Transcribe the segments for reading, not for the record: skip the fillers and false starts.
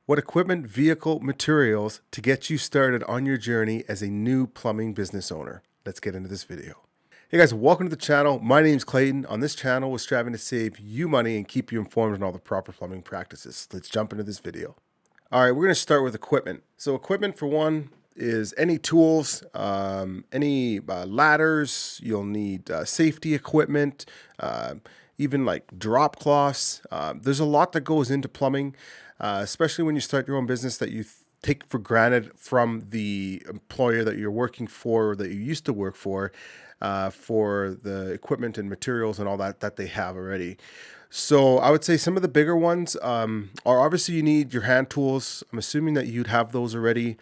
What equipment, vehicle, materials to get you started on your journey as a new plumbing business owner? Let's get into this video. Hey guys, welcome to the channel. My name is Clayton. On this channel, we're striving to save you money and keep you informed on all the proper plumbing practices. Let's jump into this video. All right, we're going to start with equipment. So equipment for one is any tools, any ladders. You'll need safety equipment, even like drop cloths. There's a lot that goes into plumbing, especially when you start your own business that you take for granted from the employer that you're working for or that you used to work for the equipment and materials and all that they have already. So I would say some of the bigger ones are obviously you need your hand tools. I'm assuming that you'd have those already.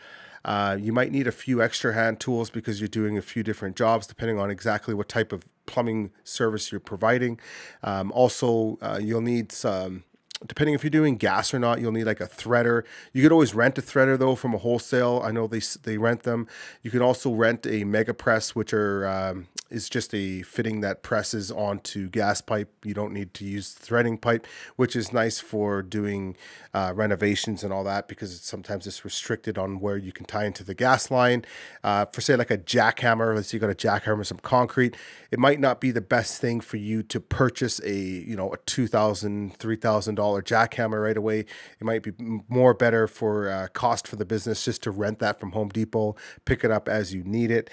You might need a few extra hand tools because you're doing a few different jobs depending on exactly what type of plumbing service you're providing. Also, you'll need some, depending if you're doing gas or not, you'll need like a threader. You could always rent a threader though from a wholesale. I know they rent them. You can also rent a mega press, which is just a fitting that presses onto gas pipe. You don't need to use threading pipe, which is nice for doing renovations and all that because sometimes it's restricted on where you can tie into the gas line. For say like a jackhammer, let's say you got a jackhammer, some concrete, it might not be the best thing for you to purchase a $2,000, $3,000 jackhammer right away. It might be more better for cost for the business just to rent that from Home Depot, pick it up as you need it.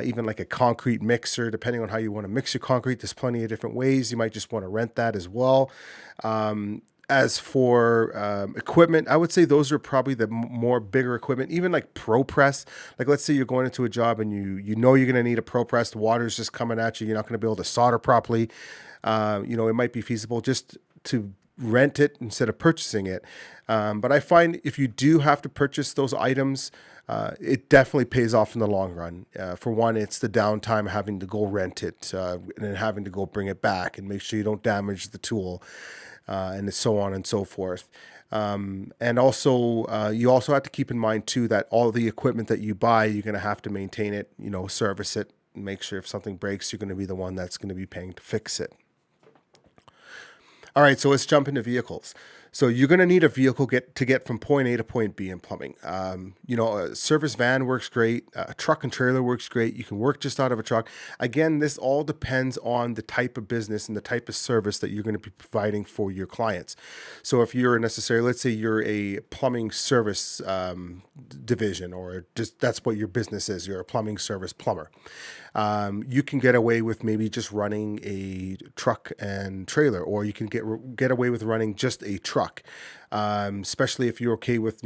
Even like a concrete mixer, depending on how you want to mix your concrete, there's plenty of different ways. You might just want to rent that as well. As for equipment, I would say those are probably the more bigger equipment, even like ProPress. Like let's say you're going into a job and you know you're going to need a ProPress. The water's just coming at you. You're not going to be able to solder properly. It might be feasible just to rent it instead of purchasing it. But I find if you do have to purchase those items, it definitely pays off in the long run. For one, it's the downtime having to go rent it and then having to go bring it back and make sure you don't damage the tool and so on and so forth. And also, you also have to keep in mind too that all the equipment that you buy, you're going to have to maintain it, service it, and make sure if something breaks, you're going to be the one that's going to be paying to fix it. All right, so let's jump into vehicles. So you're going to need a vehicle to get from point A to point B in plumbing. A service van works great. A truck and trailer works great. You can work just out of a truck. Again, this all depends on the type of business and the type of service that you're going to be providing for your clients. So if you're let's say you're a plumbing service division, or just that's what your business is, you're a plumbing service plumber. You can get away with maybe just running a truck and trailer, or you can get away with running just a truck. Especially if you're okay with,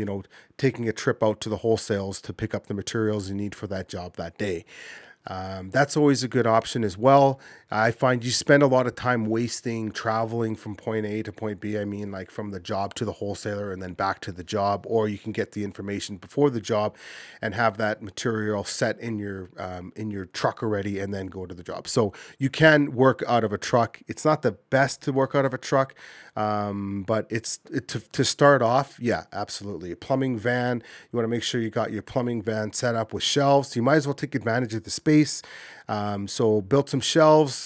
taking a trip out to the wholesales to pick up the materials you need for that job that day. That's always a good option as well. I find you spend a lot of time wasting traveling from point A to point B. I mean, like from the job to the wholesaler and then back to the job, or you can get the information before the job and have that material set in your truck already and then go to the job. So you can work out of a truck. It's not the best to work out of a truck, but to start off, yeah, absolutely. A plumbing van, you want to make sure you got your plumbing van set up with shelves. You might as well take advantage of the space. So build some shelves,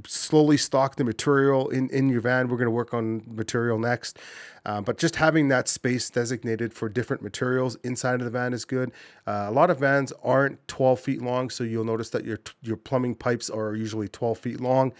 slowly stock the material in your van. We're going to work on material next. But just having that space designated for different materials inside of the van is good. A lot of vans aren't 12 feet long, so you'll notice that your plumbing pipes are usually 12 feet long.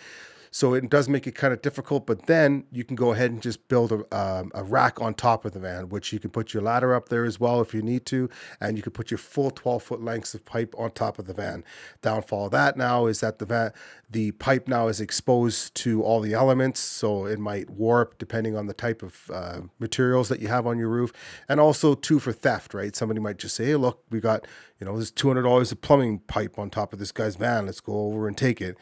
So it does make it kind of difficult, but then you can go ahead and just build a rack on top of the van, which you can put your ladder up there as well if you need to, and you can put your full 12-foot lengths of pipe on top of the van. Downfall of that now is that the pipe now is exposed to all the elements, so it might warp depending on the type of materials that you have on your roof, and also too for theft, right? Somebody might just say, hey, look, we got, there's $200 of plumbing pipe on top of this guy's van. Let's go over and take it.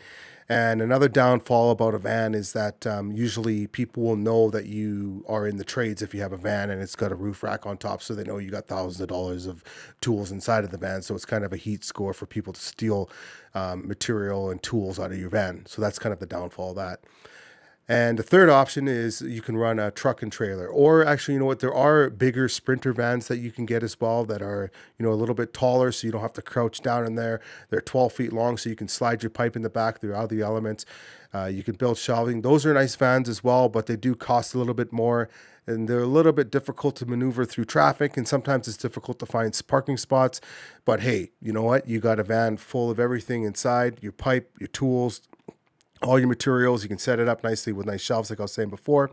And another downfall about a van is that usually people will know that you are in the trades if you have a van and it's got a roof rack on top, so they know you got thousands of dollars of tools inside of the van. So it's kind of a heat score for people to steal material and tools out of your van. So that's kind of the downfall of that. And the third option is you can run a truck and trailer, or actually, there are bigger Sprinter vans that you can get as well that are, a little bit taller, so you don't have to crouch down in there. They're 12 feet long, so you can slide your pipe in the back through all the elements. You can build shelving. Those are nice vans as well, but they do cost a little bit more, and they're a little bit difficult to maneuver through traffic, and sometimes it's difficult to find parking spots. But hey, you know what? You got a van full of everything inside, your pipe, your tools, all your materials. You can set it up nicely with nice shelves, like I was saying before.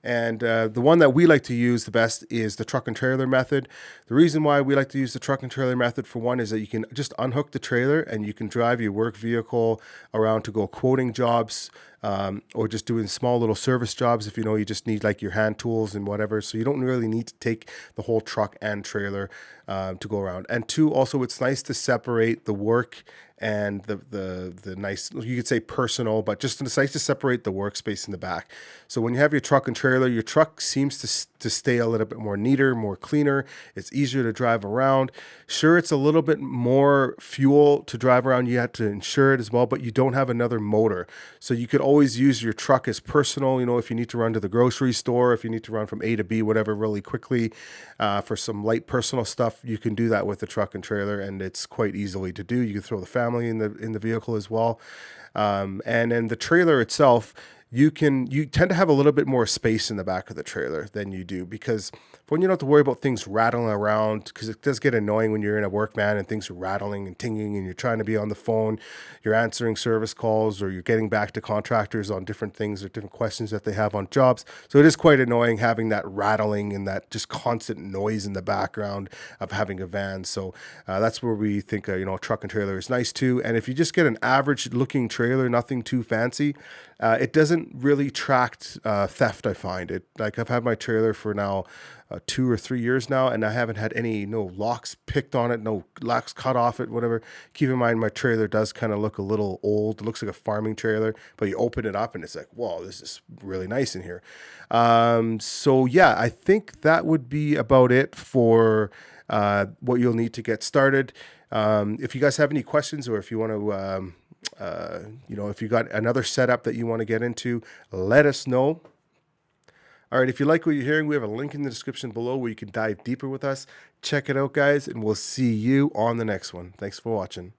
And the one that we like to use the best is the truck and trailer method. The reason why we like to use the truck and trailer method, for one, is that you can just unhook the trailer and you can drive your work vehicle around to go quoting jobs, or just doing small little service jobs if you know you just need like your hand tools and whatever. So you don't really need to take the whole truck and trailer to go around. And two, also, it's nice to separate the work and the nice, you could say personal, but just it's nice to separate the workspace in the back. So when you have your truck and trailer, your truck seems to stay a little bit more neater, more cleaner. It's easier to drive around. Sure, it's a little bit more fuel to drive around. You have to insure it as well, but you don't have another motor. So you could always use your truck as personal, you know, if you need to run to the grocery store, if you need to run from A to B, whatever, really quickly, for some light personal stuff, you can do that with the truck and trailer, and it's quite easily to do. You can throw the family in the vehicle as well. And then the trailer itself, you tend to have a little bit more space in the back of the trailer than you do, because when you don't have to worry about things rattling around, because it does get annoying when you're in a work van and things are rattling and tinging and you're trying to be on the phone, you're answering service calls, or you're getting back to contractors on different things or different questions that they have on jobs. So it is quite annoying having that rattling and that just constant noise in the background of having a van. So that's where we think a truck and trailer is nice too. And if you just get an average looking trailer, nothing too fancy, it doesn't really track theft. I find it, like, I've had my trailer for now 2 or 3 years now, and I haven't had no locks picked on it, no locks cut off it, whatever. Keep in mind, my trailer does kind of look a little old. It looks like a farming trailer, but you open it up and it's like, whoa, this is really nice in here. So yeah, I think that would be about it for what you'll need to get started. If you guys have any questions, or if you want to if you got another setup that you want to get into, let us know. All right, if you like what you're hearing, we have a link in the description below where you can dive deeper with us. Check it out, guys, and we'll see you on the next one. Thanks for watching.